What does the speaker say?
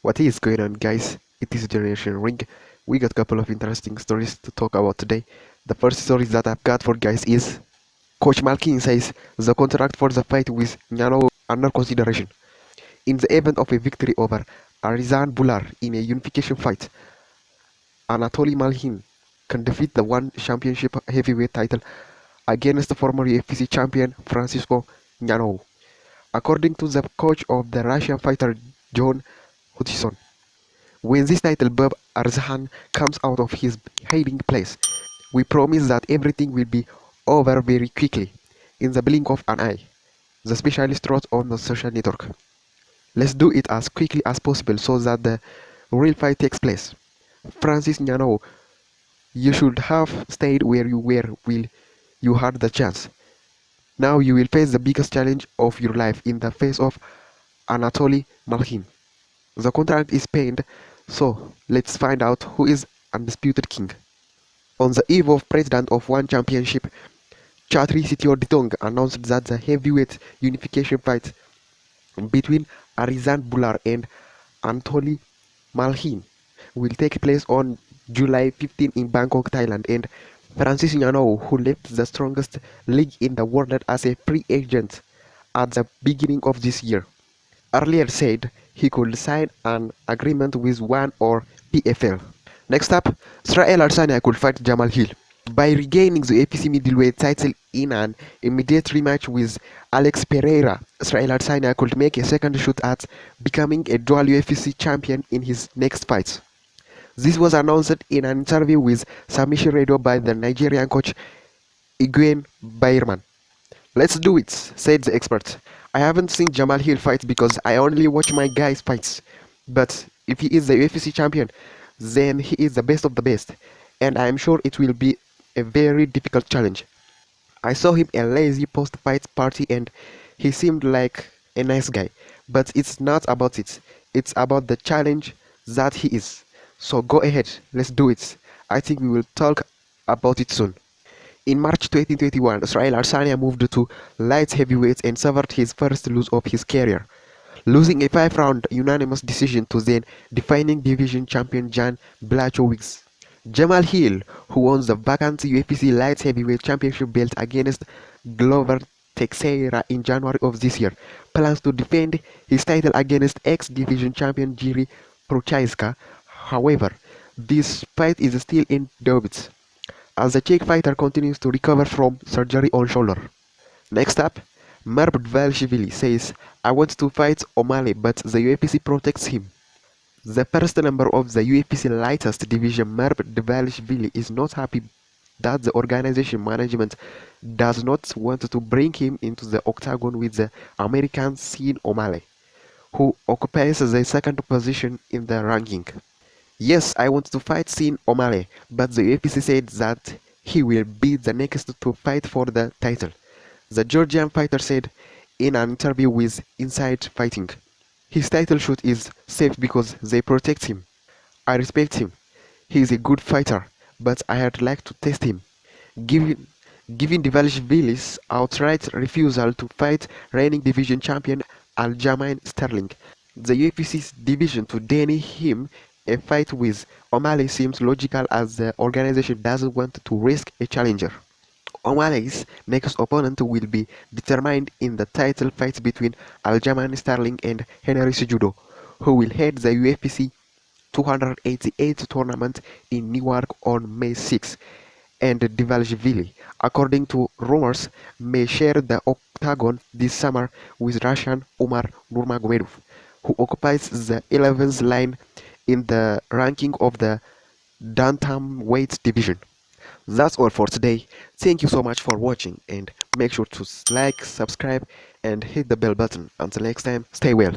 What is going on, guys? It is Generation Ring. We got a couple of interesting stories to talk about today. The first story that I've got for guys is Coach Malykhin says the contract for the fight with Ngannou under consideration. In the event of a victory over Adesanya in a unification fight, Anatoly Malykhin can defeat the one championship heavyweight title against the former UFC champion Francisco Ngannou, according to the coach of the Russian fighter John Hutchison. When this title bout Adesanya comes out of his hiding place, we promise that everything will be over very quickly, in the blink of an eye, the specialist wrote on the social network. Let's do it as quickly as possible so that the real fight takes place. Francis Ngannou, you should have stayed where you were while you had the chance. Now you will face the biggest challenge of your life in the face of Anatoly Malykhin. The contract is paid, so let's find out who is undisputed king. On the eve of President of One Championship, Henry Cejudo announced that the heavyweight unification fight between Adesanya and Anatoly Malykhin will take place on July 15 in Bangkok, Thailand, and Francis Ngannou, who left the strongest league in the world as a free agent at the beginning of this year, earlier said he could sign an agreement with ONE or PFL. Next up, Israel Adesanya could fight Jamal Hill. By regaining the UFC middleweight title in an immediate rematch with Alex Pereira, Israel Adesanya could make a second shot at becoming a dual UFC champion in his next fight. This was announced in an interview with Submission Radio by the Nigerian coach Igwen Bayerman. "Let's do it," said the expert. "I haven't seen Jamal Hill fight because I only watch my guys fights. But if he is the UFC champion, then he is the best of the best, and I am sure it will be a very difficult challenge. I saw him a lazy post-fight party and he seemed like a nice guy, but it's not about it. It's about the challenge that he is. So go ahead, let's do it. I think we will talk about it soon." In March 2021, Israel Adesanya moved to light heavyweight and suffered his first loss of his career, losing a 5-round unanimous decision to then defending division champion Jan Blachowicz. Jamal Hill, who won the vacant UFC light heavyweight championship belt against Glover Teixeira in January of this year, plans to defend his title against ex-division champion Jiri Prochazka. However, this fight is still in doubt, as the Czech fighter continues to recover from surgery on shoulder. Next up, Merab Dvalishvili says, "I want to fight O'Malley, but the UFC protects him." The first member of the UFC lightest division, Merab Dvalishvili, is not happy that the organization management does not want to bring him into the octagon with the American Sean O'Malley, who occupies the second position in the ranking. "Yes, I want to fight Sean O'Malley, but the UFC said that he will be the next to fight for the title," the Georgian fighter said in an interview with Inside Fighting. "His title shot is safe because they protect him. I respect him. He is a good fighter, but I'd like to test him." Given Dvalishvili's outright refusal to fight reigning division champion Aljamain Sterling, the UFC's decision to deny him a fight with O'Malley seems logical, as the organization doesn't want to risk a challenger. O'Malley's next opponent will be determined in the title fight between Aljamain Sterling and Henry Cejudo, who will head the UFC 288 tournament in Newark on May 6, and Dvalishvili, according to rumors, may share the octagon this summer with Russian Umar Nurmagomedov, who occupies the 11th line in the ranking of the bantamweight division. That's all for today. Thank you so much for watching, and make sure to like, subscribe, and hit the bell button. Until next time, stay well.